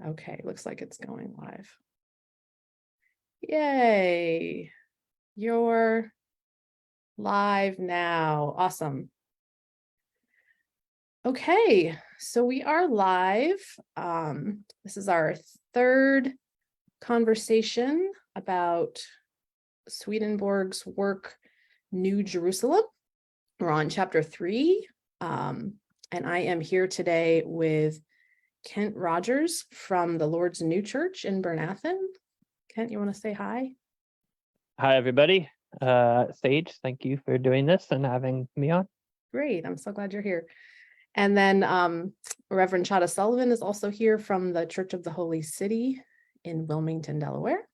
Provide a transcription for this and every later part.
Okay, looks like it's going live. Yay, you're live now. Awesome. Okay, so we are live. This is our third conversation about Swedenborg's work, New Jerusalem. We're on chapter 3, and I am here today with Kent Rogers from the Lord's New Church in Bryn Athyn. Kent, you want to say hi? Hi, everybody. Sage, thank you for doing this and having me on. Great, I'm so glad you're here. And then Reverend Shada Sullivan is also here from the Church of the Holy City in Wilmington, Delaware.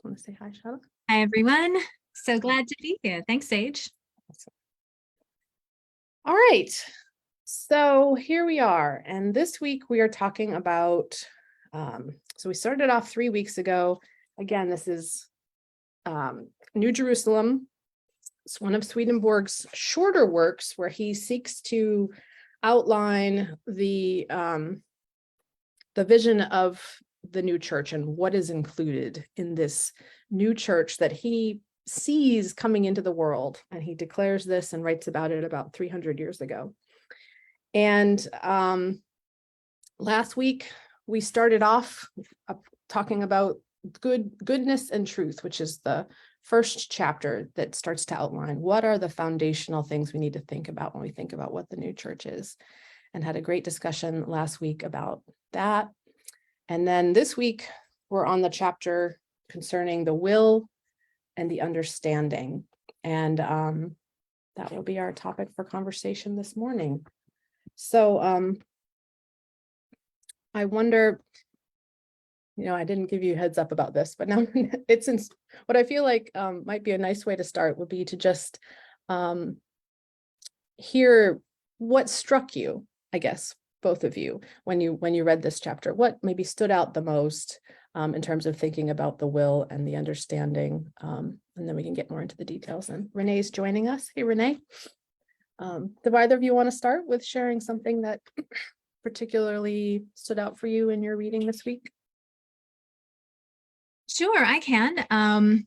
Want to say hi, Shada? Hi, everyone. So glad to be here. Thanks, Sage. Awesome. All right, so here we are. And this week we are talking about, so we started off 3 weeks ago. Again, this is New Jerusalem. It's one of Swedenborg's shorter works where he seeks to outline the vision of the new church and what is included in this new church that he sees coming into the world. And he declares this and writes about it about 300 years ago. And last week we started off talking about goodness and truth, which is the first chapter that starts to outline what are the foundational things we need to think about when we think about what the new church is, and had a great discussion last week about that. And then this week we're on the chapter concerning the will and the understanding, and that will be our topic for conversation this morning. So I wonder, I didn't give you a heads up about this, but now it's in what I feel like might be a nice way to start would be to just hear what struck you, I guess, both of you, when you read this chapter. What maybe stood out the most in terms of thinking about the will and the understanding, and then we can get more into the details. And Renee's joining us. Hey, Renee. Do either of you want to start with sharing something that particularly stood out for you in your reading this week? Sure, I can.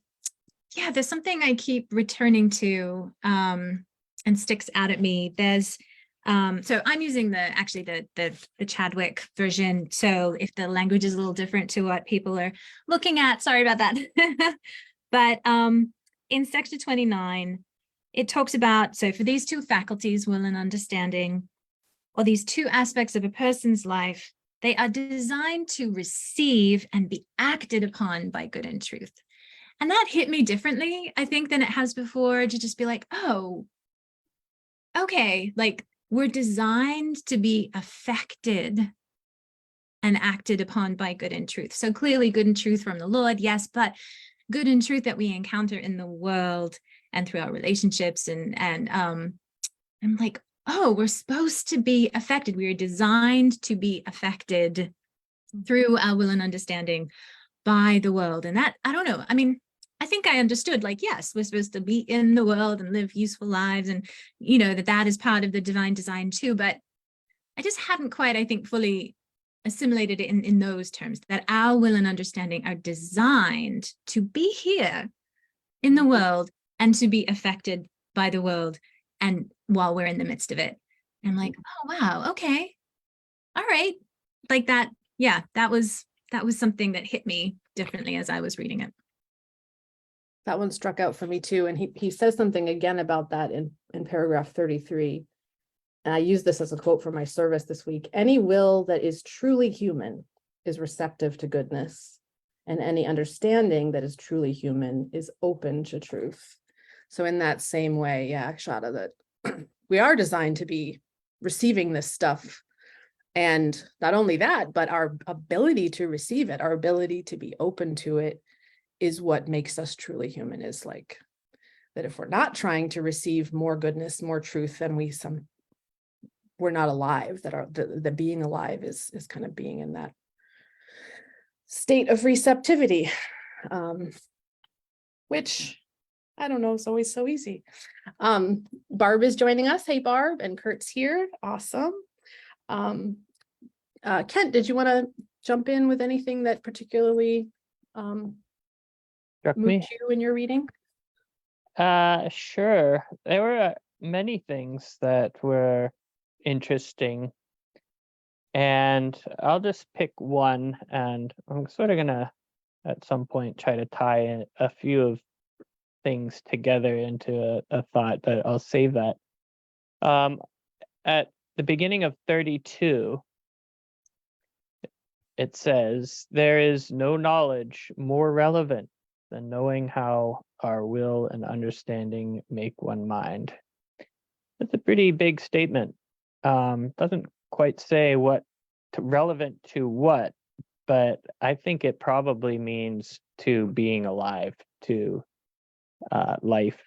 Yeah, there's something I keep returning to and sticks out at me. There's so I'm using the Chadwick version. So if the language is a little different to what people are looking at, sorry about that. But in section 29, it talks about, so for these two faculties, will and understanding, or these two aspects of a person's life, they are designed to receive and be acted upon by good and truth. And that hit me differently, I think, than it has before, to just be like, oh, okay, like we're designed to be affected and acted upon by good and truth. So clearly good and truth from the Lord, yes, but good and truth that we encounter in the world and through our relationships. And I'm like, oh, we're supposed to be affected. We are designed to be affected through our will and understanding by the world. And that, I don't know, I mean, I think I understood, like, yes, we're supposed to be in the world and live useful lives, and, that is part of the divine design too. But I just hadn't quite, I think, fully assimilated it in those terms, that our will and understanding are designed to be here in the world and to be affected by the world, and while we're in the midst of it. And I'm like, oh, wow, okay, all right, like that. Yeah, that was something that hit me differently as I was reading it. That one struck out for me too. And he says something again about that in paragraph 33. And I use this as a quote for my service this week. Any will that is truly human is receptive to goodness, and any understanding that is truly human is open to truth. So in that same way, yeah, Shada, that we are designed to be receiving this stuff. And not only that, but our ability to receive it, our ability to be open to it, is what makes us truly human. Is like that if we're not trying to receive more goodness, more truth, then we're not alive. That the being alive is kind of being in that state of receptivity, which I don't know, it's always so easy. Barb is joining us. Hey, Barb, and Kurt's here. Awesome. Kent, did you want to jump in with anything that particularly Struck moved me. you in your reading? Sure. There were many things that were interesting. And I'll just pick one, and I'm sort of gonna at some point try to tie in a few of things together into a thought, but I'll save that. At the beginning of 32, it says, "There is no knowledge more relevant than knowing how our will and understanding make one mind." That's a pretty big statement. Doesn't quite say what relevant to what, but I think it probably means to being alive, to life.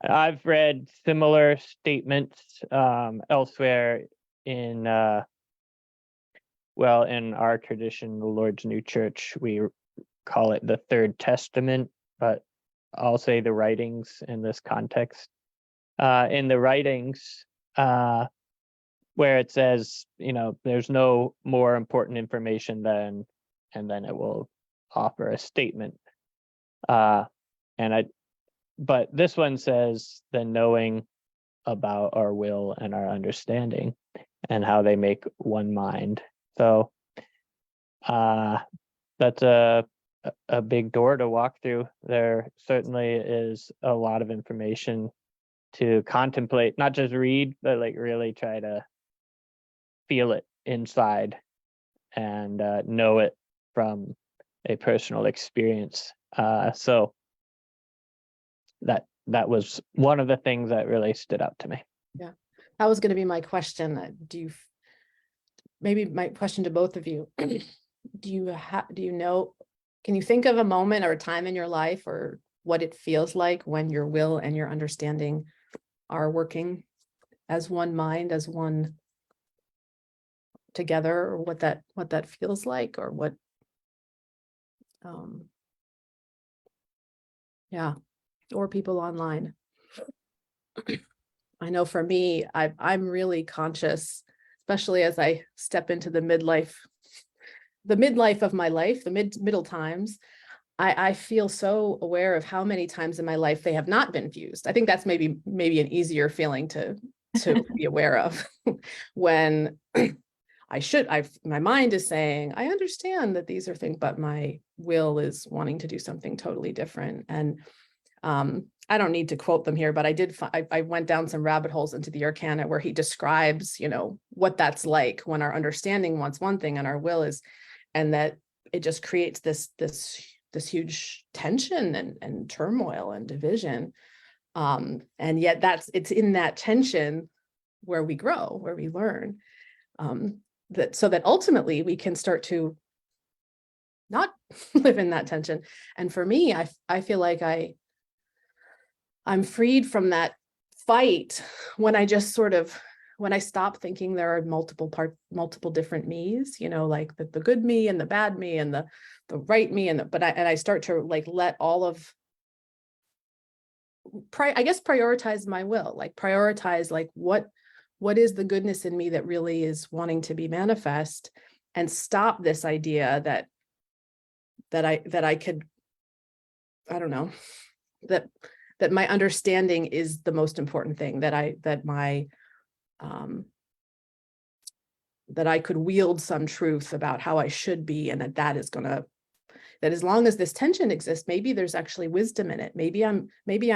I've read similar statements elsewhere in in our tradition, the Lord's New Church, we call it the Third Testament, but I'll say the writings in this context. In the writings, where it says, there's no more important information than, and then it will offer a statement. But this one says, the knowing about our will and our understanding and how they make one mind. So that's a big door to walk through. There certainly is a lot of information to contemplate, not just read, but like really try to feel it inside and know it from a personal experience. So that was one of the things that really stood out to me. Yeah, that was going to be my question. Maybe my question to both of you, can you think of a moment or a time in your life or what it feels like when your will and your understanding are working as one mind, as one together, or what that feels like, or what yeah, or people online? I know for me, I'm really conscious, especially as I step into the midlife of my life, the middle times. I feel so aware of how many times in my life they have not been fused. I think that's maybe an easier feeling to be aware of when my mind is saying, I understand that these are things, but my will is wanting to do something totally different. And I don't need to quote them here, but I went down some rabbit holes into the Arcana where he describes, what that's like when our understanding wants one thing and our will is, and that it just creates this huge tension and turmoil and division. And yet it's in that tension where we grow, where we learn, so that ultimately we can start to not live in that tension. And for me, I feel like I'm freed from that fight when I just when I stop thinking there are multiple different me's, like the good me and the bad me and the right me, and I start to let all of prioritize my will, prioritize what is the goodness in me that really is wanting to be manifest, and stop this idea that I could, I don't know, that my understanding is the most important thing, that I could wield some truth about how I should be, and that as long as this tension exists, maybe there's actually wisdom in it. Maybe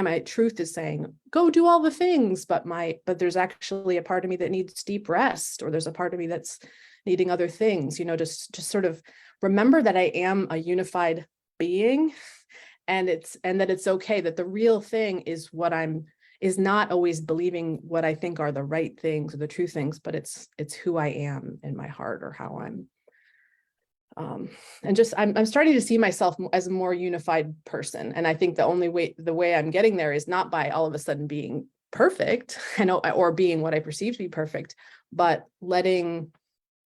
my truth is saying, go do all the things, but there's actually a part of me that needs deep rest, or there's a part of me that's needing other things, just sort of remember that I am a unified being, and that it's okay, that the real thing is is not always believing what I think are the right things or the true things, but it's who I am in my heart, or how I'm and just I'm starting to see myself as a more unified person. And I think the way I'm getting there is not by all of a sudden being perfect, or being what I perceive to be perfect, but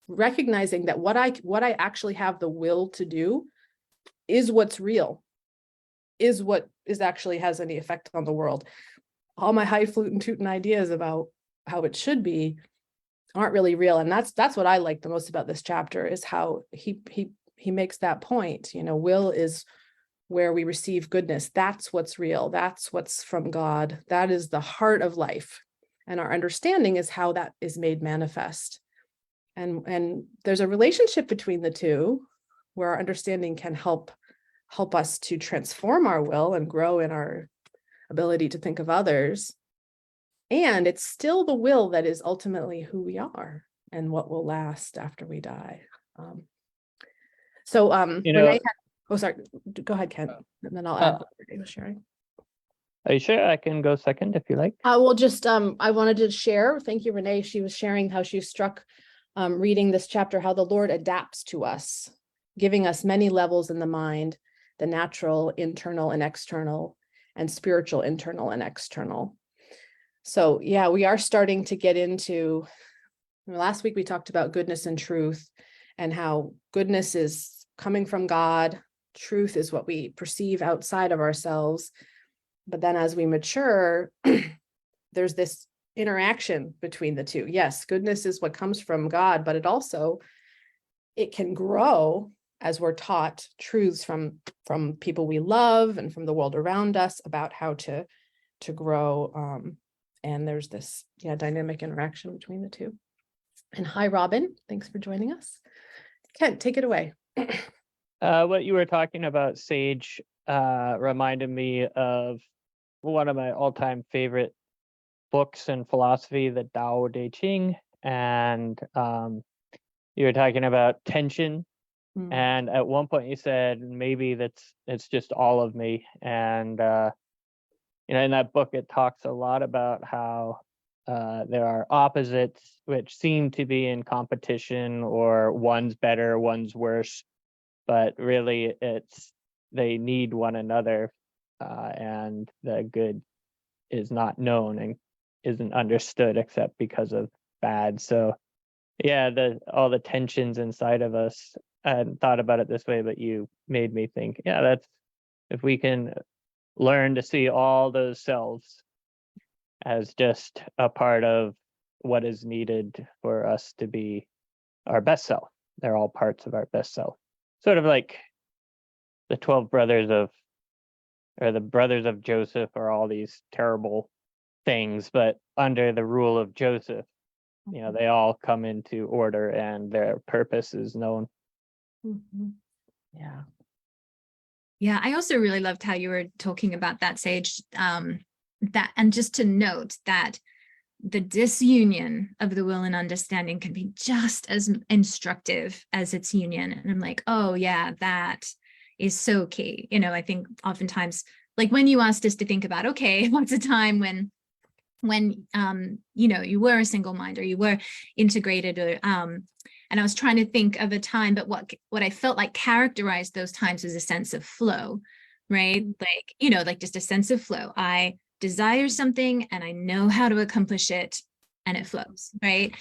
recognizing that what I actually have the will to do is what's real, is what actually has any effect on the world. All my highfalutin tootin' ideas about how it should be aren't really real. And that's what I like the most about this chapter, is how he makes that point. Will is where we receive goodness. That's what's real. That's what's from God. That is the heart of life. And our understanding is how that is made manifest. And there's a relationship between the two, where our understanding can help us to transform our will and grow in our ability to think of others. And it's still the will that is ultimately who we are and what will last after we die. Renee sorry, go ahead, Kent, and then I'll add what Renee was sharing. Are you sure I can go second if you like? Well, just I wanted to share. Thank you, Renee. She was sharing how she was struck reading this chapter, how the Lord adapts to us, giving us many levels in the mind, the natural, internal, and external, and spiritual, internal, and external. So yeah, we are starting to get into, last week we talked about goodness and truth, and how goodness is coming from God. Truth is what we perceive outside of ourselves. But then as we mature, there's this interaction between the two. Yes, goodness is what comes from God, but it can grow as we're taught truths from people we love and from the world around us about how to grow. And there's this dynamic interaction between the two. And hi, Robin. Thanks for joining us. Kent, take it away. What you were talking about, Sage, reminded me of one of my all-time favorite books in philosophy, the Tao Te Ching. And you were talking about tension. And at one point you said, maybe it's just all of me. And in that book, it talks a lot about how there are opposites which seem to be in competition, or one's better, one's worse, but really they need one another, and the good is not known and isn't understood except because of bad. So yeah, all the tensions inside of us. I hadn't thought about it this way, but you made me think, yeah, that's, if we can learn to see all those selves as just a part of what is needed for us to be our best self. They're all parts of our best self. Sort of like the 12 brothers the brothers of Joseph are all these terrible things, but under the rule of Joseph, they all come into order and their purpose is known. Yeah. Yeah, I also really loved how you were talking about that, Sage. That, and just to note that the disunion of the will and understanding can be just as instructive as its union. And I'm like, oh yeah, that is so key. I think oftentimes, like when you asked us to think about, okay, what's a time when you were a single mind, or you were integrated, or and I was trying to think of a time, but what I felt like characterized those times was a sense of flow, right? Like just a sense of flow. I desire something and I know how to accomplish it, and it flows, right?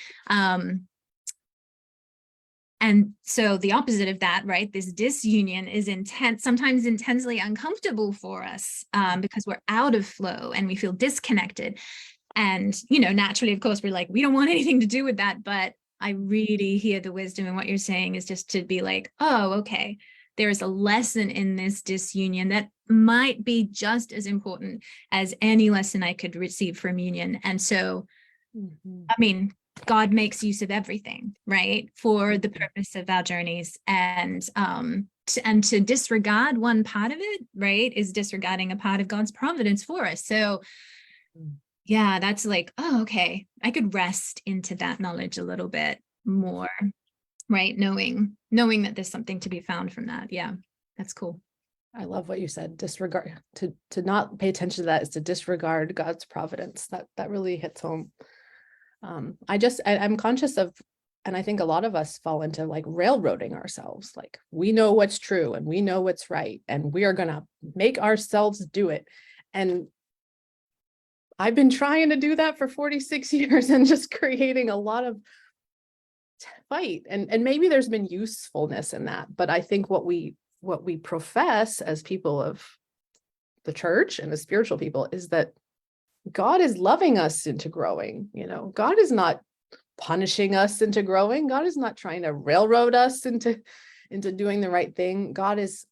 And so the opposite of that, right? This disunion is intense, sometimes intensely uncomfortable for us, because we're out of flow and we feel disconnected. And, naturally, of course, we're like, we don't want anything to do with that. But I really hear the wisdom in what you're saying, is just to be like, oh, okay, there is a lesson in this disunion that might be just as important as any lesson I could receive from union. And so, I mean, God makes use of everything, right, for the purpose of our journeys. And to disregard one part of it, right, is disregarding a part of God's providence for us. So yeah, that's like, oh, okay, I could rest into that knowledge a little bit more, right? Knowing that there's something to be found from that. Yeah, that's cool. I love what you said. Disregard, to not pay attention to that is to disregard God's providence. That really hits home. I'm conscious of, and I think a lot of us fall into like railroading ourselves. Like, we know what's true and we know what's right, and we are going to make ourselves do it. And I've been trying to do that for 46 years and just creating a lot of fight. And maybe there's been usefulness in that, but I think what we profess as people of the church and as spiritual people is that God is loving us into growing. God is not punishing us into growing. God is not trying to railroad us into doing the right thing. God is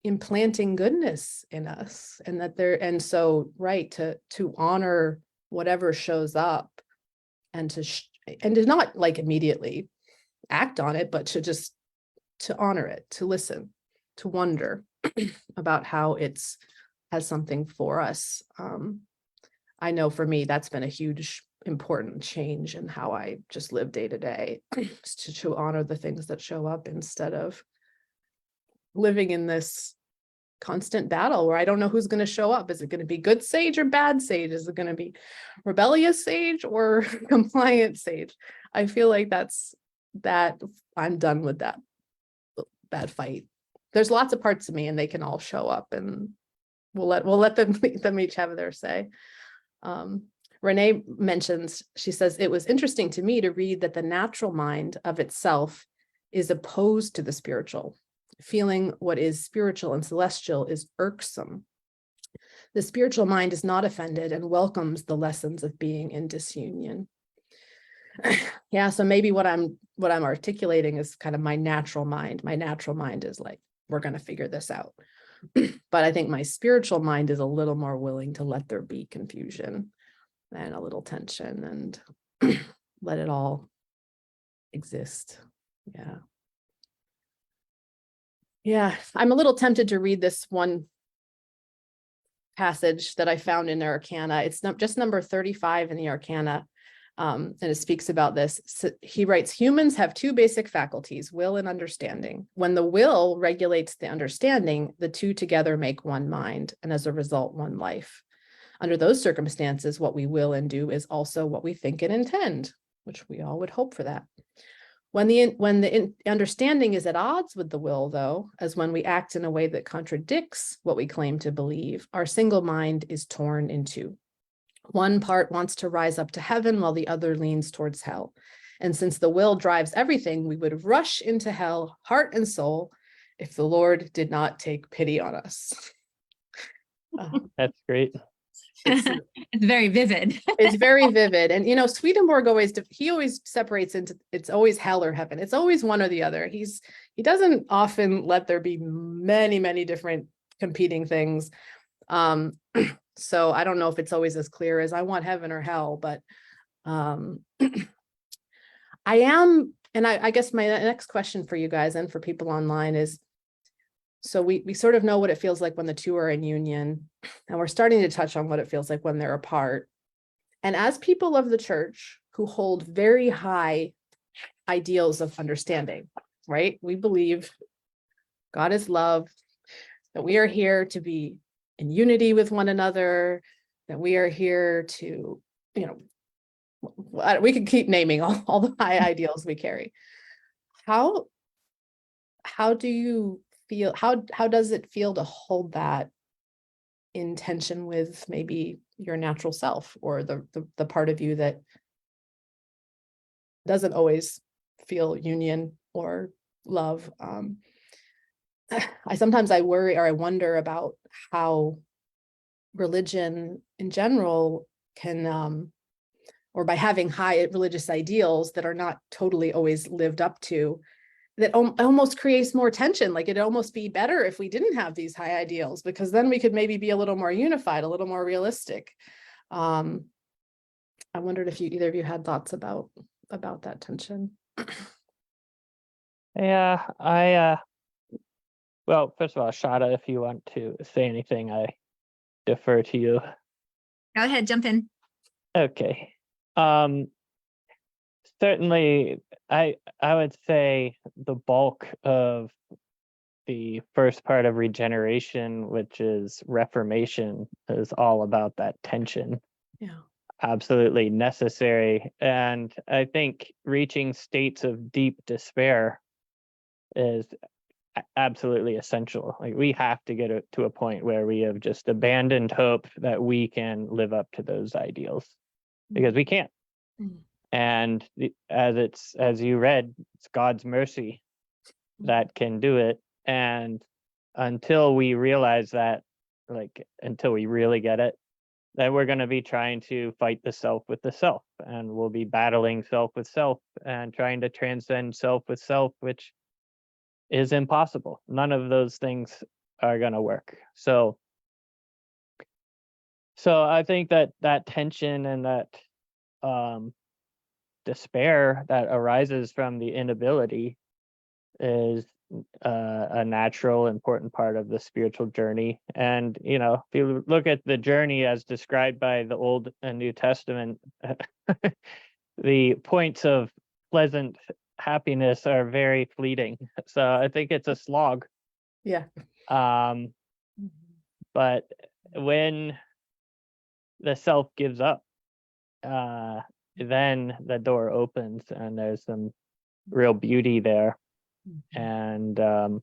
implanting goodness in us, and and so right to honor whatever shows up, and to not like immediately act on it, but to honor it, to listen, to wonder about how it's has something for us. I know for me, that's been a huge, important change in how I just live day to day, to honor the things that show up instead of living in this constant battle where I don't know who's going to show up. Is it going to be good sage or bad sage? Is it going to be rebellious sage or compliant sage? I feel like that I'm done with that fight. There's lots of parts of me and they can all show up, and we'll let them each have their say. Renee mentions, she says, it was interesting to me to read that the natural mind of itself is opposed to the spiritual. Feeling what is spiritual and celestial is irksome. The spiritual mind is not offended and welcomes the lessons of being in disunion. Yeah, so maybe what I'm articulating is kind of my natural mind. My natural mind is like, we're going to figure this out. But I think my spiritual mind is a little more willing to let there be confusion and a little tension and let it all exist. Yeah. Yeah, I'm a little tempted to read this one passage that I found in the Arcana. It's not just number 35 in the Arcana. And it speaks about this. So he writes, humans have two basic faculties, will and understanding. When the will regulates the understanding, the two together make one mind, and as a result, one life. Under those circumstances, what we will and do is also what we think and intend, which we all would hope for that. When the understanding is at odds with the will, though, as when we act in a way that contradicts what we claim to believe, our single mind is torn in two. One part wants to rise up to heaven while the other leans towards hell. And since the will drives everything, we would rush into hell, heart and soul, if the Lord did not take pity on us. That's great. It's very vivid. It's very vivid. And, Swedenborg always separates into, it's always hell or heaven. It's always one or the other. He doesn't often let there be many, many different competing things. So I don't know if it's always as clear as I want heaven or hell, but I am, and I guess my next question for you guys and for people online is, so we sort of know what it feels like when the two are in union, and we're starting to touch on what it feels like when they're apart. And as people of the church who hold very high ideals of understanding, right? We believe God is love, that we are here to be in unity with one another, that we are here to, we can keep naming all the high ideals we carry. How do you feel, how does it feel to hold that in tension with maybe your natural self, or the part of you that doesn't always feel union or love? I worry, or I wonder about how religion in general can, or by having high religious ideals that are not totally always lived up to, that almost creates more tension. Like, it'd almost be better if we didn't have these high ideals, because then we could maybe be a little more unified, a little more realistic. I wondered if either of you had thoughts about that tension. Yeah, well, first of all, Shada, if you want to say anything, I defer to you. Go ahead, jump in. Okay. Certainly, I would say the bulk of the first part of regeneration, which is Reformation, is all about that tension. Yeah. Absolutely necessary. And I think reaching states of deep despair is absolutely essential. Like, we have to get to a point where we have just abandoned hope that we can live up to those ideals, because we can't. Mm. And as you read, it's God's mercy that can do it. And until we realize that, until we really get it, then we're going to be trying to fight the self with the self, and we'll be battling self with self and trying to transcend self with self, which is impossible. None of those things are going to work. So I think that tension and that despair that arises from the inability is a natural, important part of the spiritual journey. And, if you look at the journey as described by the Old and New Testament, the points of pleasant happiness are very fleeting. So I think it's a slog. Yeah. But when the self gives up, then the door opens and there's some real beauty there. And I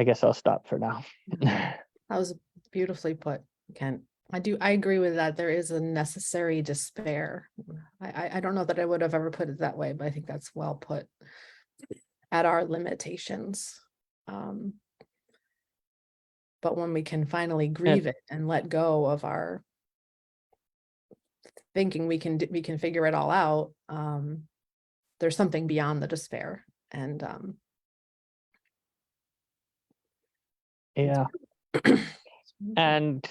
guess I'll stop for now. That was beautifully put, Kent. I agree with that. There is a necessary despair. I don't know that I would have ever put it that way, but I think that's well put, at our limitations. But when we can finally grieve it and let go of our thinking we can figure it all out, there's something beyond the despair. And yeah. And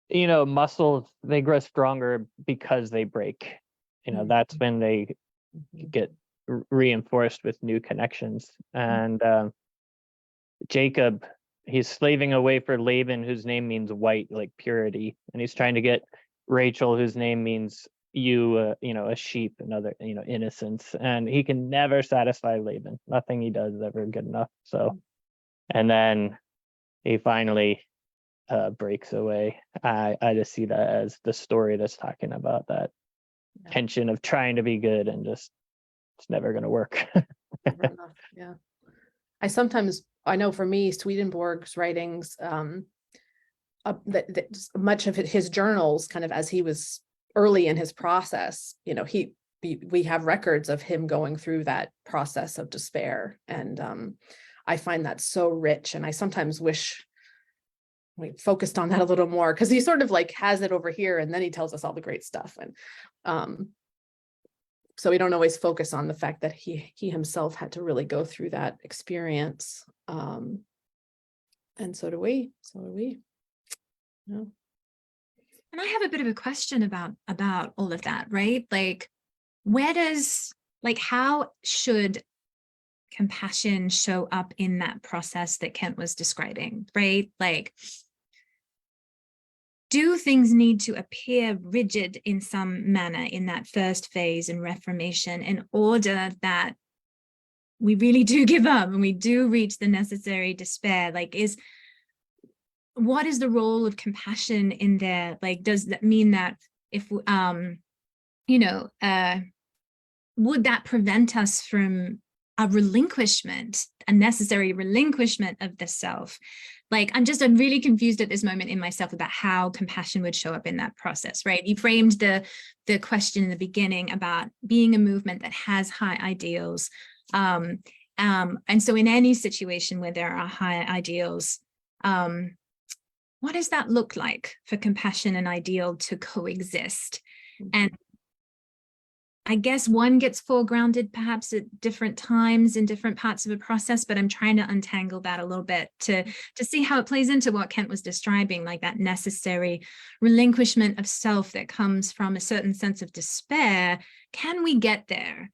muscles, they grow stronger because they break. That's when they get reinforced with new connections. And Jacob, he's slaving away for Laban, whose name means white, like purity, and he's trying to get Rachel, whose name means a sheep, another, innocence, and he can never satisfy Laban. Nothing he does is ever good enough. So, and then he finally breaks away. I just see that as the story that's talking about that tension of trying to be good and just it's never going to work. Never enough. Yeah. I know for me, Swedenborg's writings, that much of his journals, kind of as he was early in his process, we have records of him going through that process of despair. And I find that so rich. And I sometimes wish we focused on that a little more, because he sort of like has it over here and then he tells us all the great stuff. And so we don't always focus on the fact that he himself had to really go through that experience. And so do we. Yeah. And I have a bit of a question about all of that, right? Like, how should compassion show up in that process that Kent was describing, right? Like, do things need to appear rigid in some manner in that first phase in Reformation in order that we really do give up and we do reach the necessary despair? Like, what is the role of compassion in there? Like, does that mean that if, would that prevent us from a necessary relinquishment of the self? Like, I'm really confused at this moment in myself about how compassion would show up in that process, right? You framed the question in the beginning about being a movement that has high ideals. And so in any situation where there are high ideals, what does that look like for compassion and ideal to coexist? And I guess one gets foregrounded perhaps at different times in different parts of a process, but I'm trying to untangle that a little bit to see how it plays into what Kent was describing, like that necessary relinquishment of self that comes from a certain sense of despair. Can we get there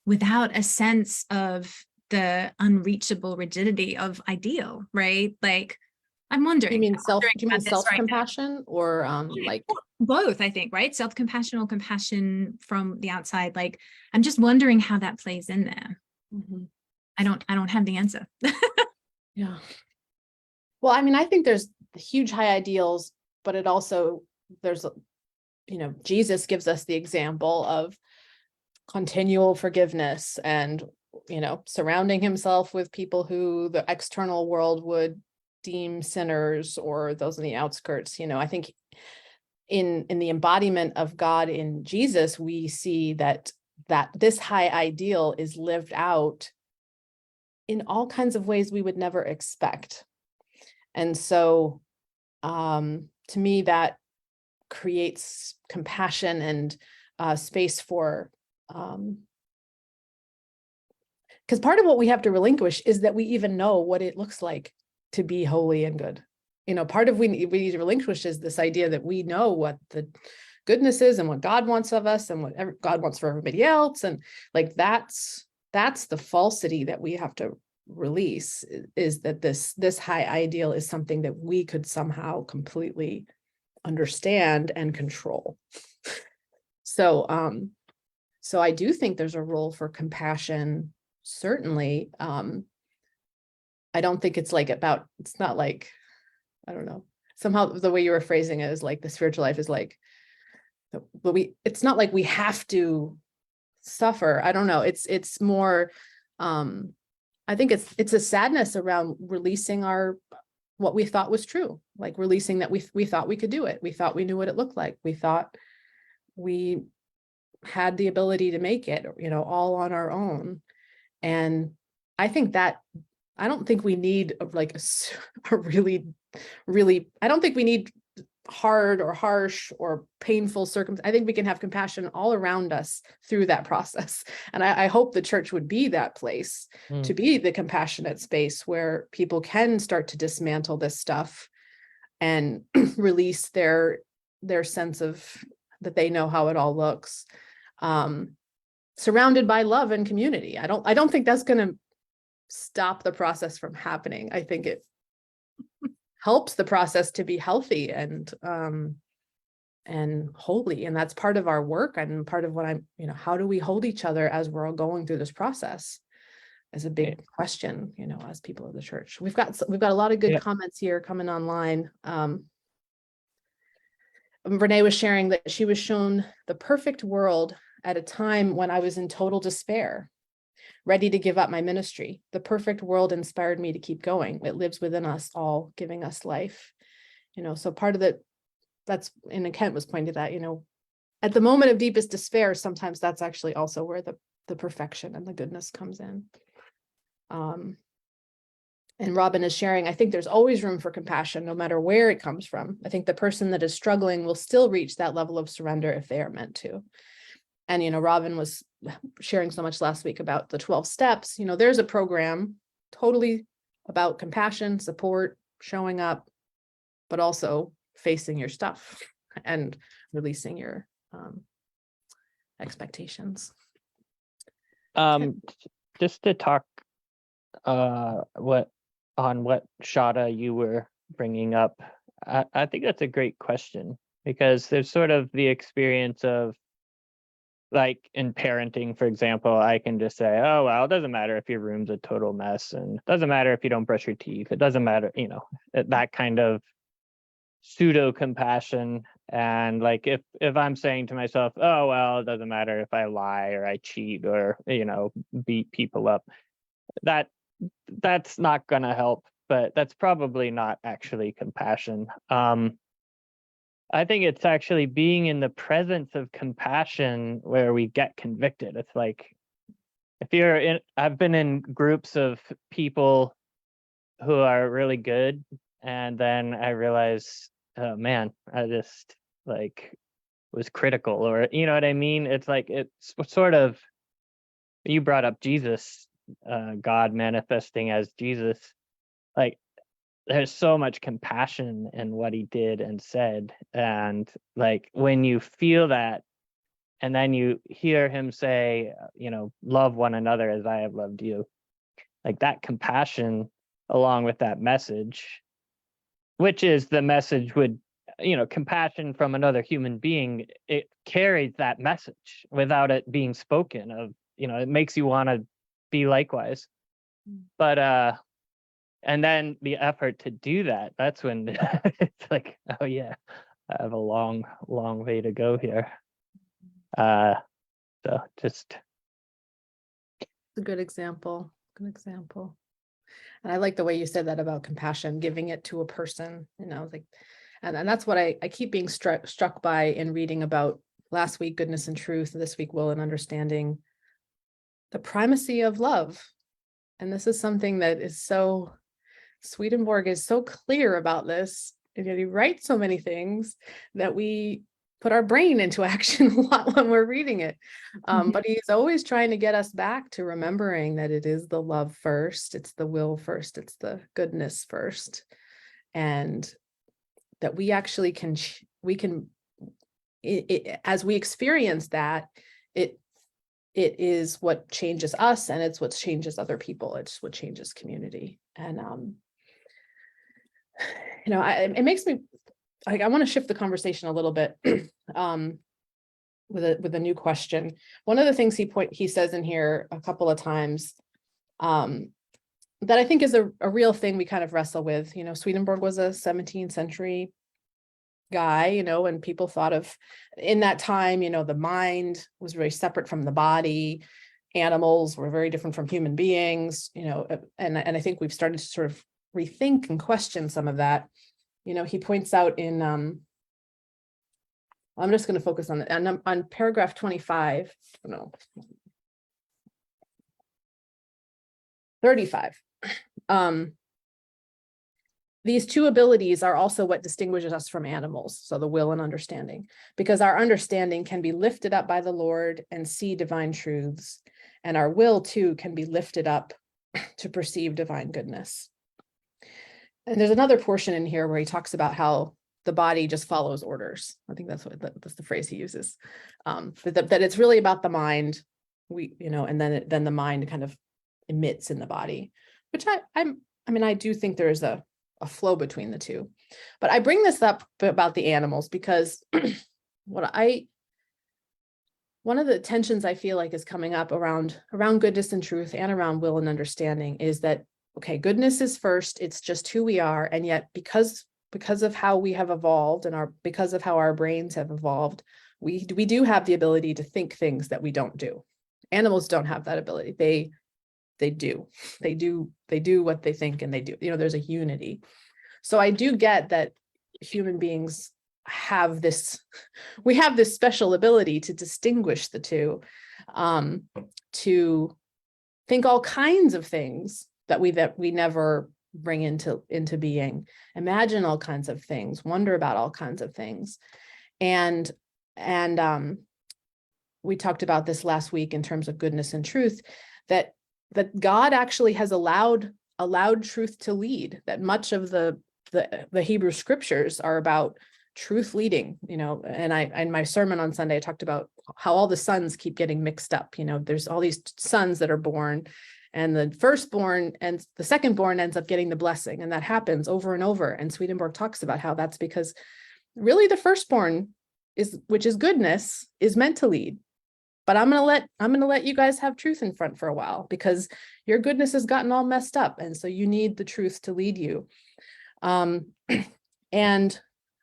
without a sense of the unreachable rigidity of ideal, right? Like, I'm wondering. Do you mean self-compassion or like both, I think, right? Self-compassion or compassion from the outside. Like, I'm just wondering how that plays in there. Mm-hmm. I don't have the answer. Yeah. Well, I mean, I think there's huge high ideals, but it also, there's, Jesus gives us the example of continual forgiveness and, surrounding himself with people who the external world would deem sinners or those in the outskirts. I think in the embodiment of God in Jesus, we see that this high ideal is lived out in all kinds of ways we would never expect. And so to me, that creates compassion and space for, because part of what we have to relinquish is that we even know what it looks like to be holy and good. Part of we need to relinquish is this idea that we know what the goodness is and what God wants of us and what God wants for everybody else. And like, that's the falsity that we have to release, is that this high ideal is something that we could somehow completely understand and control. So I do think there's a role for compassion, certainly. I don't think it's not like, I don't know, somehow the way you were phrasing it is like the spiritual life is like, but it's not like we have to suffer. I don't know. It's more, I think it's a sadness around releasing what we thought was true, like releasing that we thought we could do it. We thought we knew what it looked like. We thought we had the ability to make it, all on our own. And I think that, I don't think we need a really, really, I don't think we need hard or harsh or painful circumstances. I think we can have compassion all around us through that process. And I hope the church would be that place to be the compassionate space where people can start to dismantle this stuff and release their sense of that they know how it all looks, surrounded by love and community. I don't think that's going to stop the process from happening. I think it helps the process to be healthy and holy. And that's part of our work and part of what how do we hold each other as we're all going through this process is a big question, as people of the church. We've got a lot of good comments here coming online. Renee was sharing that she was shown the perfect world at a time when I was in total despair, ready to give up my ministry. The perfect world inspired me to keep going. It lives within us all, giving us life. So part of that's, and Kent was pointing to that, at the moment of deepest despair, sometimes that's actually also where the perfection and the goodness comes in. And Robin is sharing, I think there's always room for compassion, no matter where it comes from. I think the person that is struggling will still reach that level of surrender if they are meant to. And, Robin was sharing so much last week about the 12 steps. There's a program totally about compassion, support, showing up, but also facing your stuff and releasing your expectations. Just to talk what Shada you were bringing up, I think that's a great question, because there's sort of the experience of, like in parenting, for example, I can just say, oh, well, it doesn't matter if your room's a total mess, and it doesn't matter if you don't brush your teeth. It doesn't matter, that kind of pseudo compassion. And like, if I'm saying to myself, oh, well, it doesn't matter if I lie or I cheat or, beat people up, that's not going to help, but that's probably not actually compassion. I think it's actually being in the presence of compassion where we get convicted. It's like, I've been in groups of people who are really good, and then I realize, oh man, I just was critical, or you know what I mean? It's like, it's sort of, you brought up Jesus, God manifesting as Jesus. Like, there's so much compassion in what he did and said. And like, when you feel that, and then you hear him say, love one another as I have loved you, like that compassion along with that message, which is the message compassion from another human being, it carries that message without it being spoken of, it makes you want to be likewise. But and then the effort to do that, that's when it's like, oh yeah, I have a long way to go here. So just a good example. And I like the way you said that about compassion, giving it to a person, like, and that's what I keep being struck by in reading about last week, goodness and truth, this week, will and understanding, the primacy of love. And this is something that is so Swedenborg is so clear about this, and yet he writes so many things that we put our brain into action a lot when we're reading it. But he's always trying to get us back to remembering that it is the love first, it's the will first, it's the goodness first, and that we actually can, as we experience that, it is what changes us, and it's what changes other people. It's what changes community. And it makes me like, I want to shift the conversation a little bit with a new question. One of the things he says in here a couple of times that I think is a real thing we kind of wrestle with. Swedenborg was a 17th century guy, and people thought of, in that time, the mind was very separate from the body. Animals were very different from human beings, and I think we've started to sort of rethink and question some of that. He points out in, I'm just going to focus on paragraph 25, 35. These two abilities are also what distinguishes us from animals, so the will and understanding, because our understanding can be lifted up by the Lord and see divine truths, and our will too can be lifted up to perceive divine goodness. And there's another portion in here where he talks about how the body just follows orders. I think that's the phrase he uses. That it's really about the mind, and then the mind kind of emits in the body, which I do think there is a flow between the two. But I bring this up about the animals because one of the tensions I feel like is coming up around goodness and truth and around will and understanding is that, okay, goodness is first, it's just who we are, and yet because of how we have evolved and because of how our brains have evolved, we do have the ability to think things that we don't do. Animals don't have that ability. They do what they think, and they do, there's a unity. So I do get that human beings have this special ability to distinguish the two, to think all kinds of things that we never bring into being, imagine all kinds of things, wonder about all kinds of things. And we talked about this last week in terms of goodness and truth, that God actually has allowed truth to lead, that much of the Hebrew scriptures are about truth leading, and in my sermon on Sunday, I talked about how all the sons keep getting mixed up. There's all these sons that are born, and the firstborn and the secondborn ends up getting the blessing. And that happens over and over. And Swedenborg talks about how that's because really the firstborn which is goodness, is meant to lead. But I'm gonna let you guys have truth in front for a while, because your goodness has gotten all messed up. And so you need the truth to lead you. And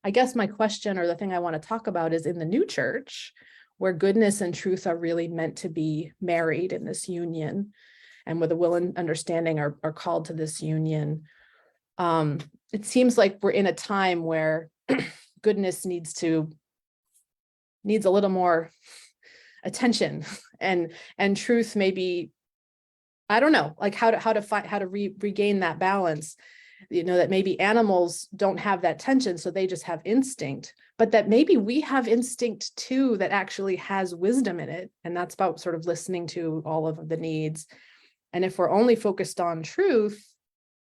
I guess my question, or the thing I want to talk about, is in the new church, where goodness and truth are really meant to be married in this union, and where the will and understanding are called to this union. It seems like we're in a time where goodness needs a little more attention, and truth maybe, I don't know, like how to regain that balance. That maybe animals don't have that tension, so they just have instinct, but that maybe we have instinct too, that actually has wisdom in it. And that's about sort of listening to all of the needs. And if we're only focused on truth,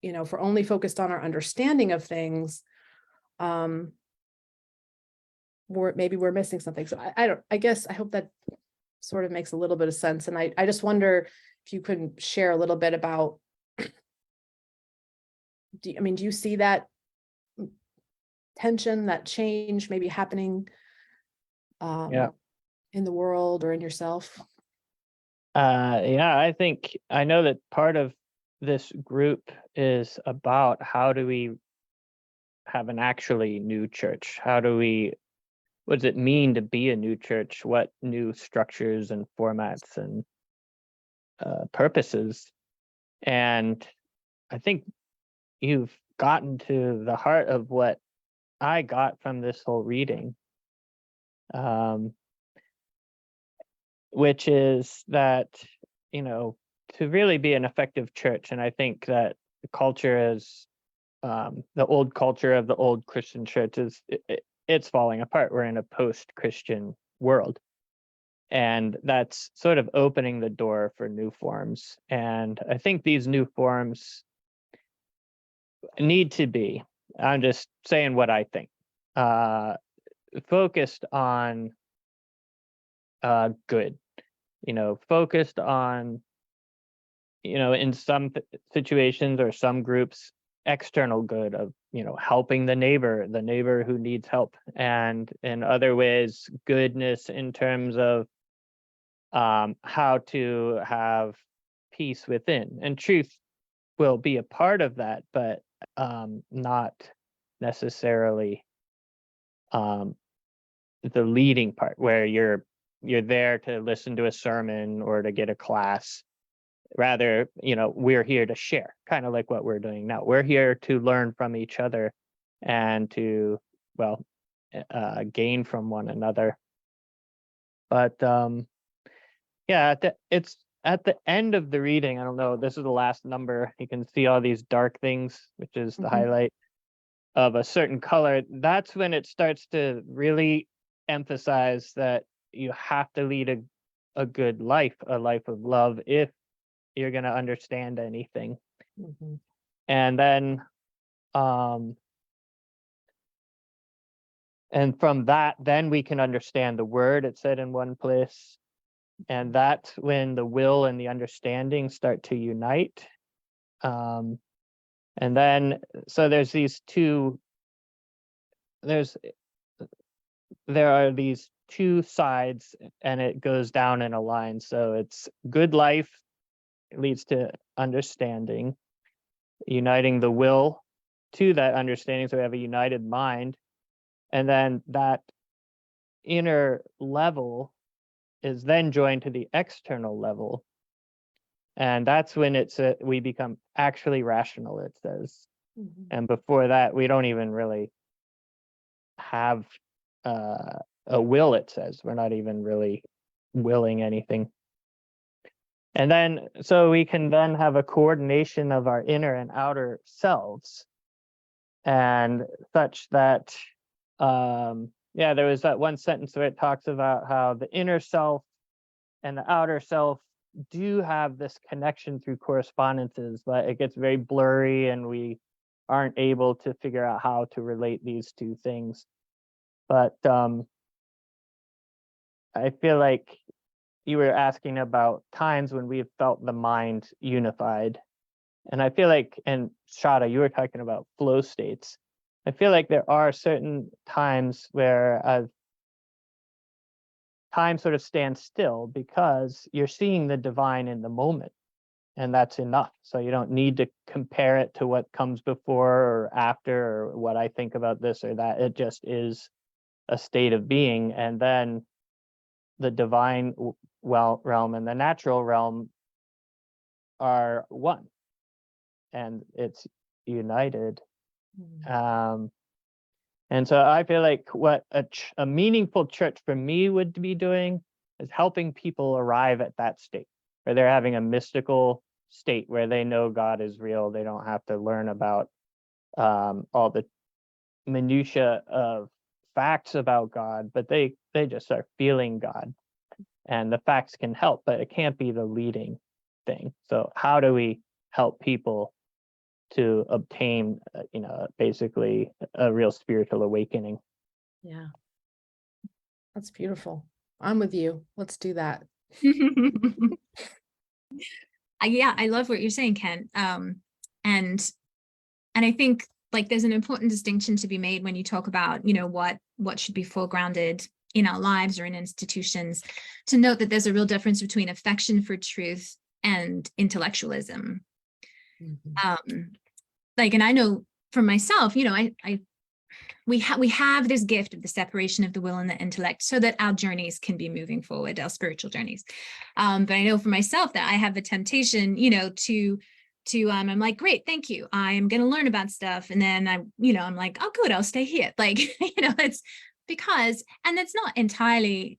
if we're only focused on our understanding of things, we're missing something. So I guess I hope that sort of makes a little bit of sense. And I just wonder if you could share a little bit about, do you see that tension, that change maybe happening in the world or in yourself? I think I know that part of this group is about how do we have an actually new church? What does it mean to be a new church? What new structures and formats and purposes? And I think you've gotten to the heart of what I got from this whole reading, which is that, to really be an effective church, and I think that the culture has the old culture of the old Christian church it's falling apart. We're in a post-Christian world. And that's sort of opening the door for new forms. And I think these new forms need to be, I'm just saying what I think, focused on good, focused on, in some situations or some groups, external good of, helping the neighbor who needs help. And in other ways, goodness in terms of how to have peace within. And truth will be a part of that, but not necessarily the leading part where you're there to listen to a sermon or to get a class. Rather, we're here to share, kind of like what we're doing now. We're here to learn from each other and to, gain from one another. But yeah, it's at the end of the reading. I don't know, this is the last number. You can see all these dark things, which is the highlight of a certain color. That's when it starts to really emphasize that you have to lead a good life, a life of love, if you're going to understand anything. And then and from that, then we can understand the word, it said in one place. And that's when the will and the understanding start to unite. And then, so there's these two, there are these two sides, and it goes down in a line. So it's good life, it leads to understanding, uniting the will to that understanding. So we have a united mind. And then that inner level is then joined to the external level. And that's when we become actually rational, it says. And before that, we don't even really have a will, it says. We're not even really willing anything. And then, so we can then have a coordination of our inner and outer selves, and such that, there was that one sentence where it talks about how the inner self and the outer self do have this connection through correspondences, but it gets very blurry and we aren't able to figure out how to relate these two things. But I feel like you were asking about times when we've felt the mind unified. And I feel like, and Shada, you were talking about flow states. I feel like there are certain times where time sort of stands still because you're seeing the divine in the moment, and that's enough. So you don't need to compare it to what comes before or after, or what I think about this or that. It just is a state of being. And then the divine realm and the natural realm are one, and it's united. And so I feel like what a meaningful church for me would be doing is helping people arrive at that state where they're having a mystical state where they know God is real. They don't have to learn about all the minutia of facts about God, but they just are feeling God. And the facts can help, but it can't be the leading thing. So how do we help people to obtain, basically a real spiritual awakening? Yeah. That's beautiful. I'm with you. Let's do that. Yeah, I love what you're saying, Ken. And I think like there's an important distinction to be made when you talk about, what should be foregrounded in our lives or in institutions, to note that there's a real difference between affection for truth and intellectualism. And I know for myself, we have this gift of the separation of the will and the intellect so that our journeys can be moving forward, our spiritual journeys. But I know for myself that I have the temptation, I'm like, great, thank you. I am going to learn about stuff. And then I'm like, oh, good, I'll stay here. Like, it's because, and it's not entirely,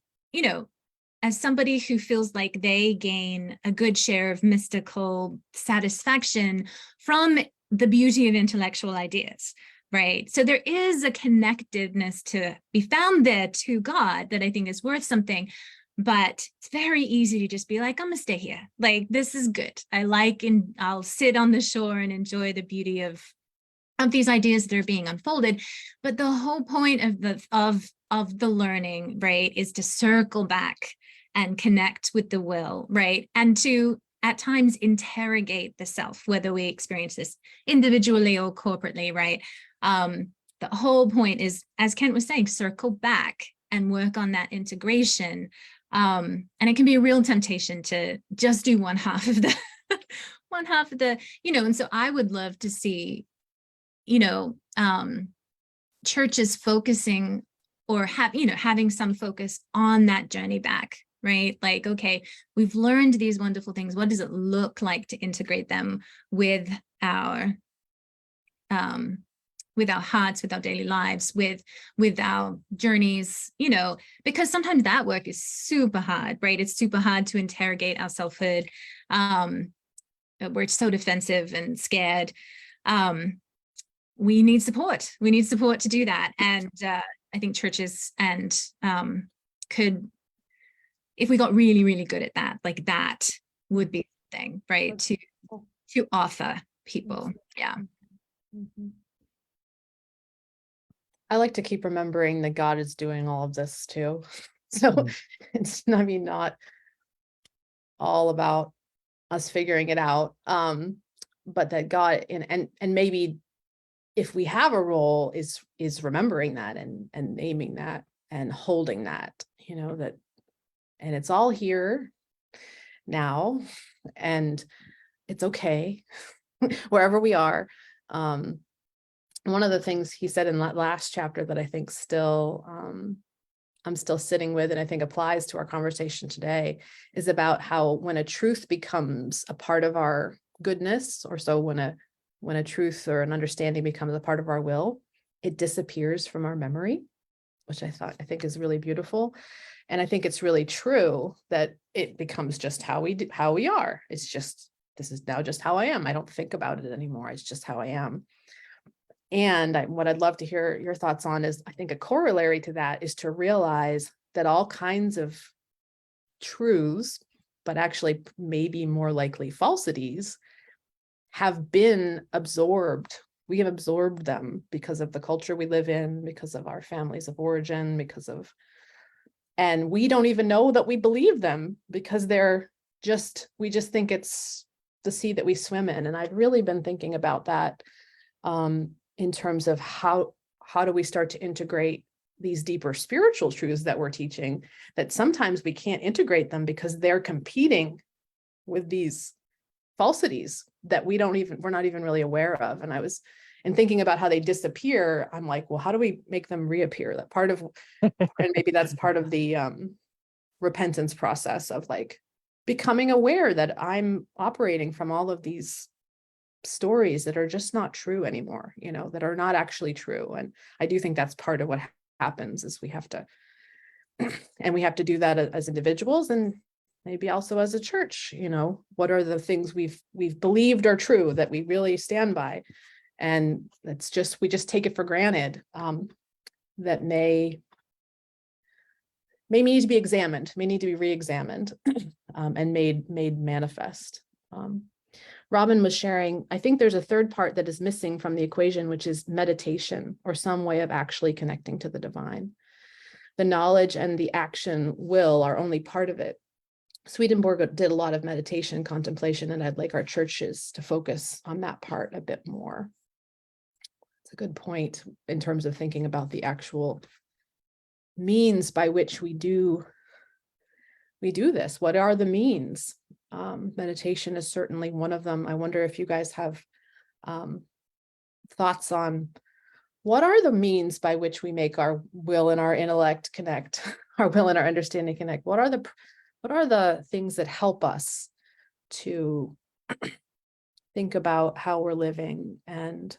as somebody who feels like they gain a good share of mystical satisfaction from the beauty of intellectual ideas, right? So there is a connectedness to be found there to God that I think is worth something. But it's very easy to just be like, I'm gonna stay here. Like, this is good. I like, and I'll sit on the shore and enjoy the beauty of these ideas that are being unfolded. But the whole point of the learning, right, is to circle back and connect with the will, right? And to at times interrogate the self, whether we experience this individually or corporately, right? The whole point is, as Kent was saying, circle back and work on that integration. And it can be a real temptation to just do one half of the and so I would love to see, churches focusing or having some focus on that journey back, right? Like, okay, we've learned these wonderful things. What does it look like to integrate them with our hearts, with our daily lives, with our journeys, because sometimes that work is super hard, right? It's super hard to interrogate our selfhood. We're so defensive and scared. We need support. We need support to do that. And I think churches could, if we got really, really good at that, like that would be the thing, right? To offer people. Yeah. Mm-hmm. I like to keep remembering that God is doing all of this too. So it's, not all about us figuring it out. But that God and maybe if we have a role is remembering that and naming that and holding that, that, and it's all here now, and it's okay wherever we are. One of the things he said in that last chapter that I think still, I'm still sitting with, and I think applies to our conversation today, is about how when a truth becomes a part of our goodness, or so when a truth or an understanding becomes a part of our will, it disappears from our memory, which I think is really beautiful. And I think it's really true that it becomes just how we are. It's just, this is now just how I am. I don't think about it anymore. It's just how I am. And what I'd love to hear your thoughts on is, I think a corollary to that is to realize that all kinds of truths, but actually maybe more likely falsities, have been absorbed. We have absorbed them because of the culture we live in, because of our families of origin, and we don't even know that we believe them because we just think it's the sea that we swim in. And I've really been thinking about that in terms of how do we start to integrate these deeper spiritual truths that we're teaching, that sometimes we can't integrate them because they're competing with these falsities that we're not even really aware of. And thinking about how they disappear, I'm like, well, how do we make them reappear? And maybe that's part of the repentance process of like becoming aware that I'm operating from all of these stories that are just not true anymore, that are not actually true. And I do think that's part of what happens is we have to do that as individuals, and maybe also as a church. What are the things we've believed are true that we really stand by, and we just take it for granted, that may need to be examined, may need to be re-examined, and made manifest. Robin was sharing, I think there's a third part that is missing from the equation, which is meditation, or some way of actually connecting to the divine. The knowledge and the action will are only part of it. Swedenborg did a lot of meditation contemplation, and I'd like our churches to focus on that part a bit more. It's a good point in terms of thinking about the actual means by which we do this. What are the means? Meditation is certainly one of them. I wonder if you guys have thoughts on what are the means by which we make our will and our intellect connect, our will and our understanding connect. What are the things that help us to think about how we're living and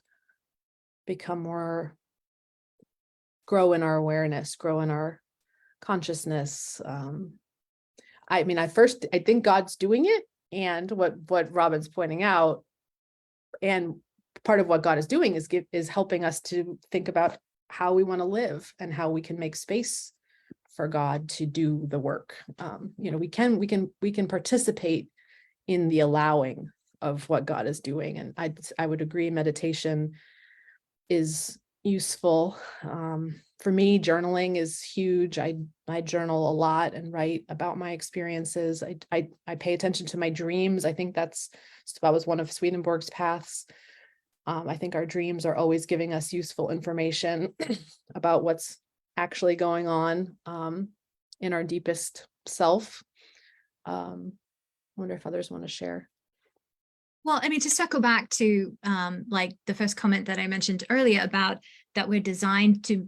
grow in our awareness, grow in our consciousness? I think God's doing it, and what Robin's pointing out, and part of what God is doing is helping us to think about how we want to live and how we can make space for God to do the work. We can participate in the allowing of what God is doing. And I would agree, meditation is useful. For me, journaling is huge. I journal a lot and write about my experiences. I pay attention to my dreams. I think that was one of Swedenborg's paths. I think our dreams are always giving us useful information about what's actually going on in our deepest self. Wonder if others want to share. Well, I mean, to circle back to like the first comment that I mentioned earlier about that we're designed to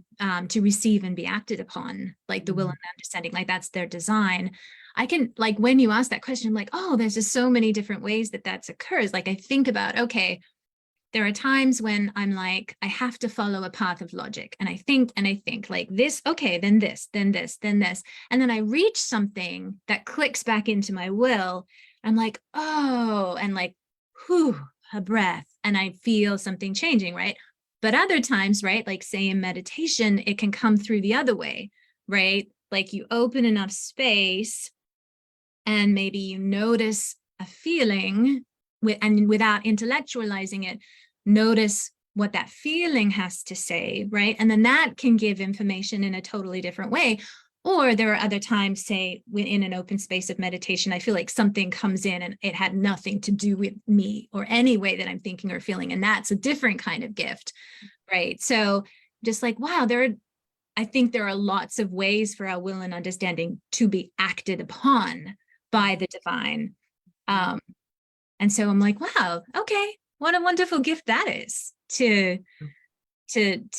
receive and be acted upon, like the will and understanding, like that's their design. I can, like, when you ask that question, I'm like, oh, there's just so many different ways that occurs. Like I think about, okay, there are times when I'm like, I have to follow a path of logic, and I think like this, okay, then this, then this, then this. And then I reach something that clicks back into my will. I'm like, oh, and like, whew, a breath, and I feel something changing, right? But other times, right, like say in meditation, it can come through the other way, right? Like you open enough space and maybe you notice a feeling and without intellectualizing it, notice what that feeling has to say, right? And then that can give information in a totally different way. Or there are other times, say, within an open space of meditation, I feel like something comes in and it had nothing to do with me or any way that I'm thinking or feeling. And that's a different kind of gift, right? So just like, wow, I think there are lots of ways for our will and understanding to be acted upon by the divine. And so I'm like, wow, okay, what a wonderful gift that is to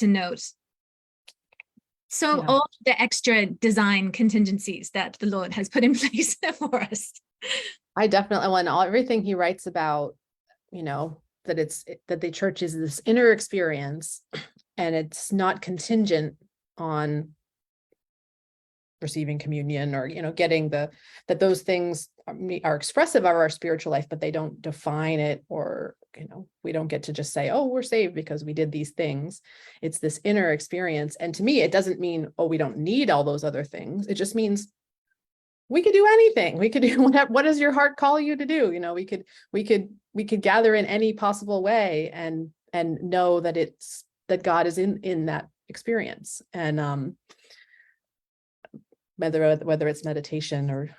note. So all the extra design contingencies that the Lord has put in place for us. I definitely want everything he writes about, that the church is this inner experience, and it's not contingent on receiving communion or, getting that those things are expressive of our spiritual life, but they don't define it, or, we don't get to just say, oh, we're saved because we did these things. It's this inner experience. And to me, it doesn't mean, oh, we don't need all those other things. It just means we could do anything. We could do whatever. What does your heart call you to do? We could gather in any possible way and know that God is in that experience. And whether it's meditation or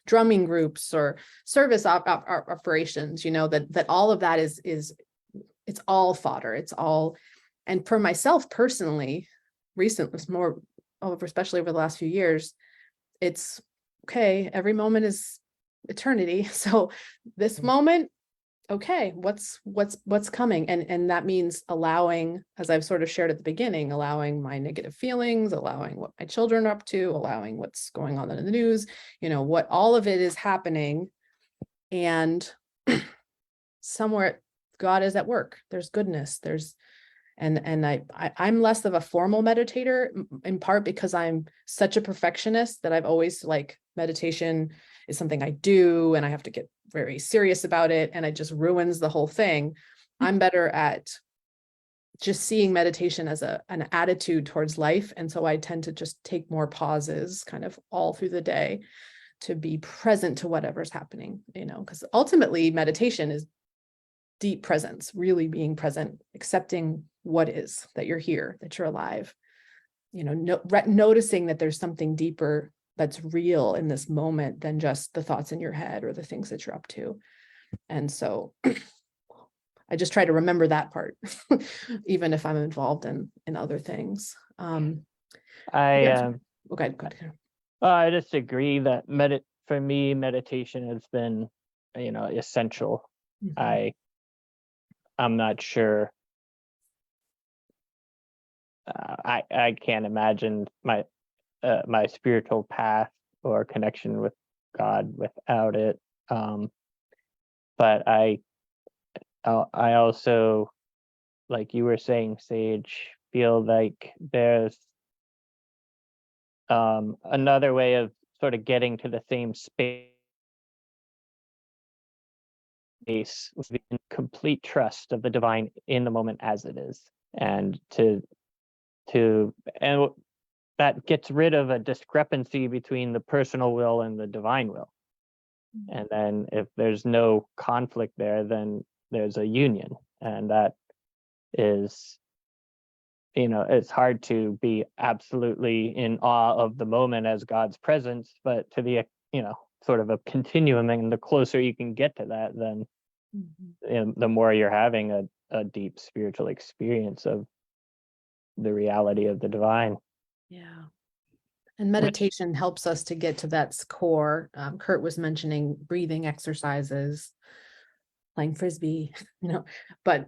drumming groups or service operations, that all of that is it's all fodder. It's all, and for myself personally, recently, especially over the last few years, it's okay. Every moment is eternity. So this moment, okay, what's coming? And that means allowing, as I've sort of shared at the beginning, allowing my negative feelings, allowing what my children are up to, allowing what's going on in the news, what all of it is happening. And somewhere God is at work. There's goodness. And I'm less of a formal meditator, in part because I'm such a perfectionist that I've always meditation is something I do and I have to get very serious about it, and it just ruins the whole thing. I'm better at just seeing meditation as an attitude towards life. And so I tend to just take more pauses kind of all through the day to be present to whatever's happening, because ultimately meditation is deep presence, really being present, accepting what is, that you're here, that you're alive, noticing that there's something deeper that's real in this moment than just the thoughts in your head or the things that you're up to. And so I just try to remember that part, even if I'm involved in other things. I Go just agree that for me, meditation has been, essential. Mm-hmm. I'm not sure. I can't imagine my spiritual path or connection with God without it. But I also, like you were saying, Sage, feel like there's another way of sort of getting to the same space face with the complete trust of the divine in the moment as it is, and and that gets rid of a discrepancy between the personal will and the divine will. And then if there's no conflict there, then there's a union, and that is, it's hard to be absolutely in awe of the moment as God's presence, but to be sort of a continuum, and the closer you can get to that, then the more you're having a deep spiritual experience of the reality of the divine. Yeah. And meditation helps us to get to that core. Kurt was mentioning breathing exercises, playing Frisbee, but,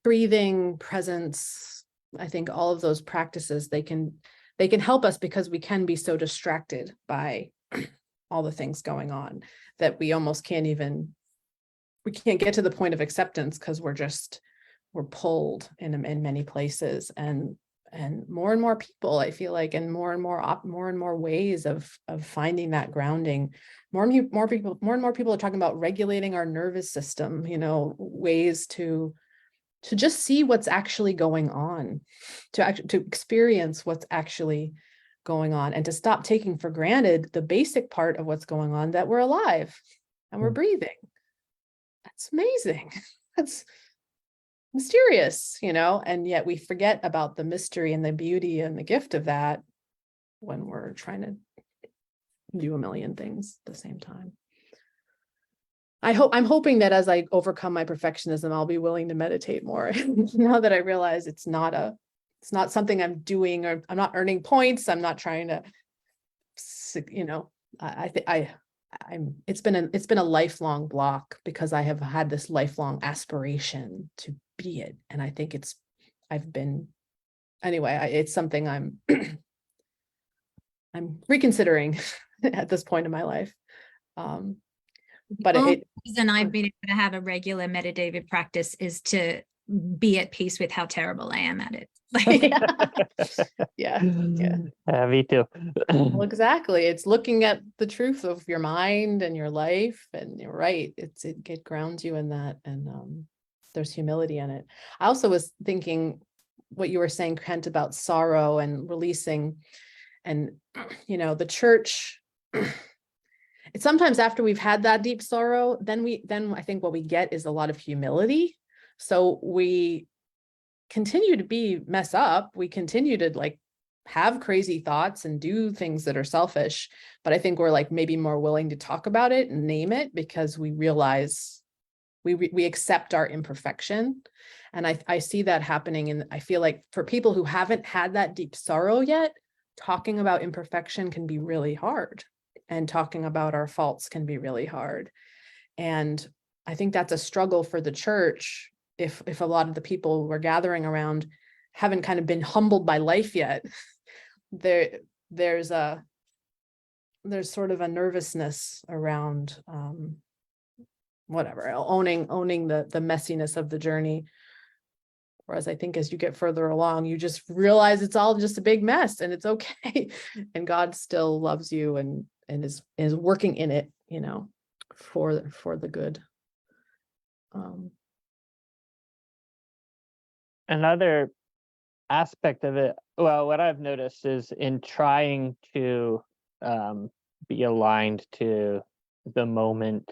breathing, presence, I think all of those practices, they can help us, because we can be so distracted by all the things going on that we almost can't get to the point of acceptance, because we're pulled in many places, and more people, I feel like, and more ways of finding that grounding. More and more people are talking about regulating our nervous system, ways to just see what's actually going on, to experience what's actually going on, and to stop taking for granted the basic part of what's going on, that we're alive and we're breathing. That's amazing. That's mysterious, and yet we forget about the mystery and the beauty and the gift of that when we're trying to do a million things at the same time. I'm hoping that as I overcome my perfectionism, I'll be willing to meditate more. Now that I realize it's not something I'm doing, or I'm not earning points. I'm not trying to, it's been a lifelong block, because I have had this lifelong aspiration to be it. And I think it's something I'm reconsidering at this point in my life. But the reason I've been able to have a regular meditative practice is to be at peace with how terrible I am at it. Yeah. Me too. Well, exactly. It's looking at the truth of your mind and your life, and you're right. It grounds you in that, and there's humility in it. I also was thinking what you were saying, Kent, about sorrow and releasing, and the church. It's sometimes after we've had that deep sorrow, then I think what we get is a lot of humility. So we continue to mess up. We continue to have crazy thoughts and do things that are selfish. But I think we're maybe more willing to talk about it and name it, because we realize we accept our imperfection. And I see that happening. And I feel like for people who haven't had that deep sorrow yet, talking about imperfection can be really hard. And talking about our faults can be really hard. And I think that's a struggle for the church. If a lot of the people we're gathering around haven't kind of been humbled by life yet, there's sort of a nervousness around owning the messiness of the journey. Whereas I think as you get further along, you just realize it's all just a big mess, and it's okay. And God still loves you and is working in it, for the good. Another aspect of it, well, what I've noticed is in trying to be aligned to the moment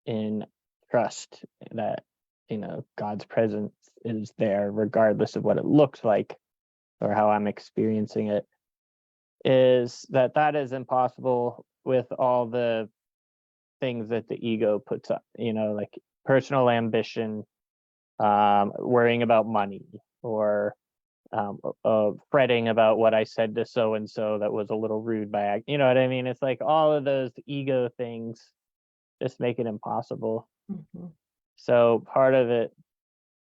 in trust that God's presence is there regardless of what it looks like or how I'm experiencing it, is that is impossible with all the things that the ego puts up, like personal ambition, worrying about money, or fretting about what I said to so and so that was a little rude by act. You know what I mean? It's like all of those ego things just make it impossible. Mm-hmm. So part of it,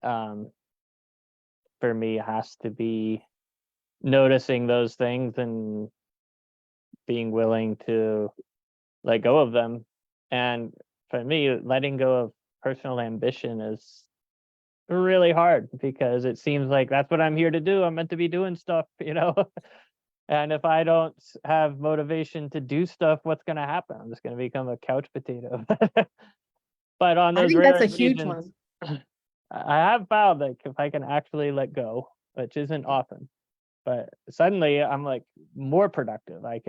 for me, has to be noticing those things and being willing to let go of them. And for me, letting go of personal ambition is really hard, because it seems like that's what I'm here to do. I'm meant to be doing stuff, and if I don't have motivation to do stuff, what's going to happen? I'm just going to become a couch potato. But on I those think that's rare a huge occasions, one. I have found like if I can actually let go, which isn't often, but suddenly I'm like more productive. I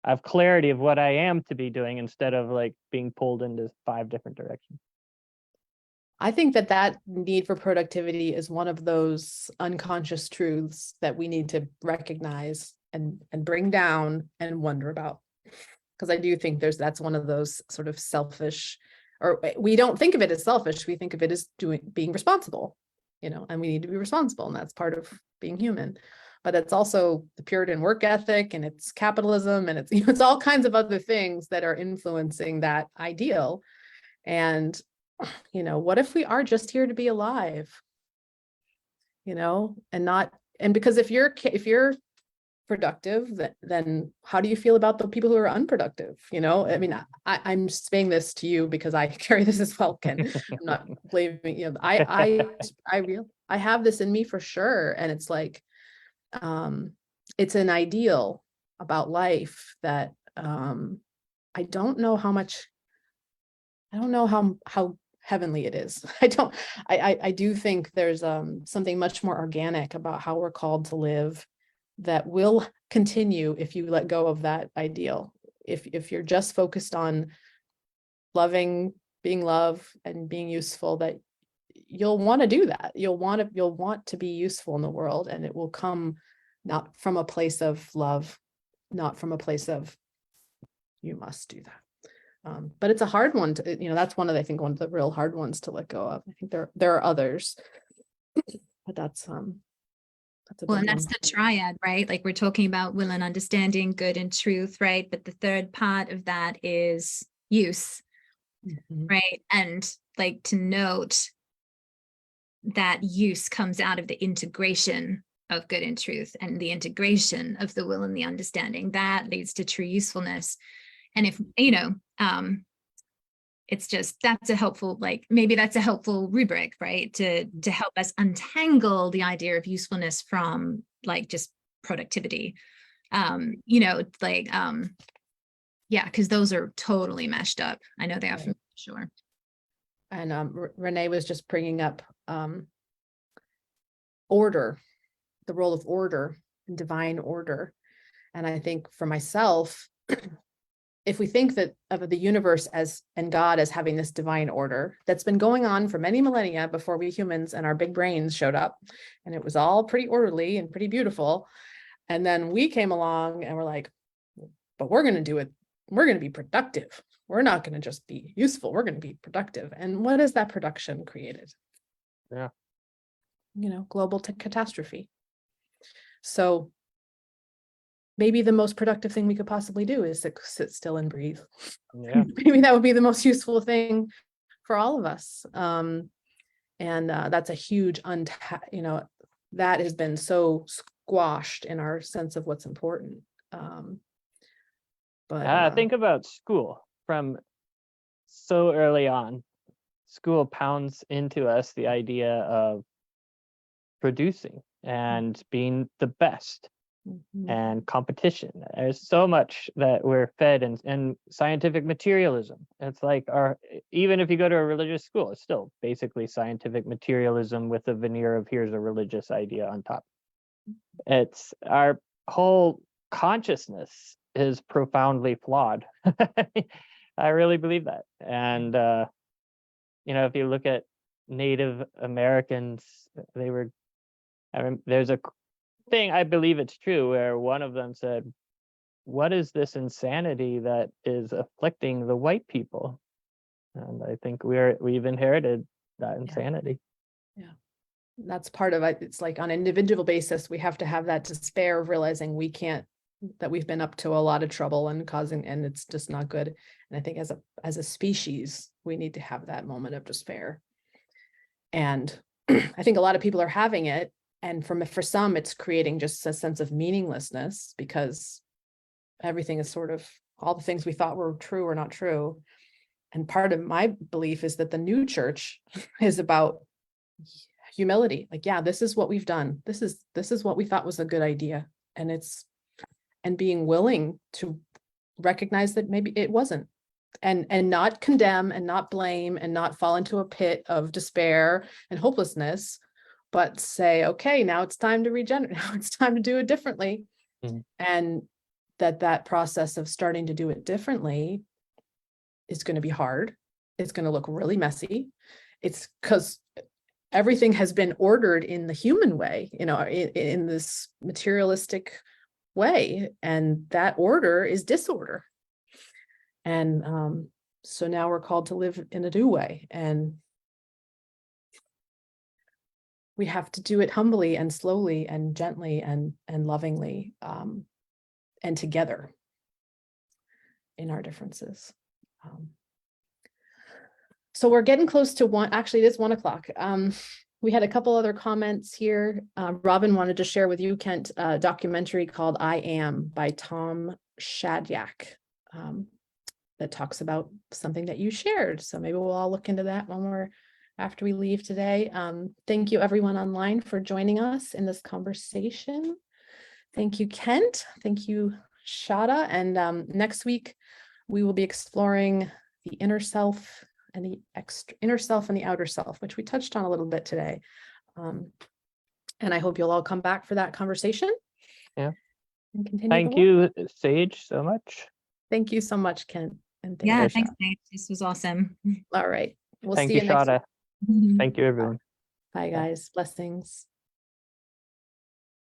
have clarity of what I am to be doing instead of like being pulled into 5 different directions. I think that need for productivity is one of those unconscious truths that we need to recognize and bring down and wonder about. Because I do think that's one of those sort of selfish, or we don't think of it as selfish. We think of it as being responsible, and we need to be responsible, and that's part of being human. But it's also the Puritan work ethic, and it's capitalism, and it's all kinds of other things that are influencing that ideal. And what if we are just here to be alive? And because if you're productive, then how do you feel about the people who are unproductive? I mean, I'm saying this to you because I carry this as well, Ken. I'm not blaming you. I have this in me for sure, and it's like, it's an ideal about life that I don't know how heavenly it is. I do think there's something much more organic about how we're called to live that will continue if you let go of that ideal. If you're just focused on loving, being love, and being useful, that you'll want to do that. You'll want to be useful in the world, and it will come not from a place of love, not from a place of you must do that. But it's a hard one to, that's one of the real hard ones to let go of. I think there are others, but that's a Well, big and that's one. the triad, right? Like we're talking about will and understanding, good and truth, right? But the third part of that is use, Mhm. right? And like to note that use comes out of the integration of good and truth, and the integration of the will and the understanding that leads to true usefulness. And if it's just, that's a helpful, like maybe that's a helpful rubric, right, to help us untangle the idea of usefulness from like just productivity. Yeah, because those are totally meshed up. I know they are, for sure. And Renee was just bringing up order, the role of order and divine order. And I think for myself, if we think that of the universe and God as having this divine order that's been going on for many millennia before we humans and our big brains showed up, and it was all pretty orderly and pretty beautiful. And then we came along and we're like, but we're going to do it. We're going to be productive. We're not going to just be useful. We're going to be productive. And what is that production created? Yeah. Global catastrophe. So maybe the most productive thing we could possibly do is to sit still and breathe. Yeah. Maybe that would be the most useful thing for all of us. And that's a huge that has been so squashed in our sense of what's important. But Think about school from so early on. School pounds into us the idea of producing and being the best and competition. There's so much that we're fed in scientific materialism. It's like even if you go to a religious school, it's still basically scientific materialism with a veneer of here's a religious idea on top. It's our whole consciousness is profoundly flawed. I really believe that. And if you look at Native Americans, there's a thing, I believe it's true, where one of them said, what is this insanity that is afflicting the white people? And I think we've inherited that insanity. Yeah. That's part of it. It's like on an individual basis, we have to have that despair of realizing that we've been up to a lot of trouble and it's just not good. And I think as a species, we need to have that moment of despair. And I think a lot of people are having it. And for some, it's creating just a sense of meaninglessness because everything is sort of, all the things we thought were true are not true. And part of my belief is that the new church is about humility. Like, yeah, this is what we've done. This is what we thought was a good idea. And being willing to recognize that maybe it wasn't. and not condemn and not blame and not fall into a pit of despair and hopelessness, but say, okay, now it's time to regenerate. Now it's time to do it differently. Mhm. And that process of starting to do it differently is going to be hard. It's going to look really messy. It's because everything has been ordered in the human way, in this materialistic way. And that order is disorder. And so now we're called to live in a new way. And we have to do it humbly and slowly and gently and lovingly, and together in our differences. So we're getting close to one, actually it is 1 o'clock. We had a couple other comments here. Robin wanted to share with you, Kent, a documentary called I Am by Tom Shadyac, that talks about something that you shared. So maybe we'll all look into that after we leave today. Thank you everyone online for joining us in this conversation. Thank you, Kent. Thank you, Shada. And next week, we will be exploring the inner self and the inner self and the outer self, which we touched on a little bit today. And I hope you'll all come back for that conversation. Yeah. And continue. Thank you, Sage, so much. Thank you so much, Kent. And thank Yeah, you, thanks, Shada. Nate. This was awesome. All right. We'll Thank see you, you next Shada. week. Thank you, everyone. Bye, guys. Blessings.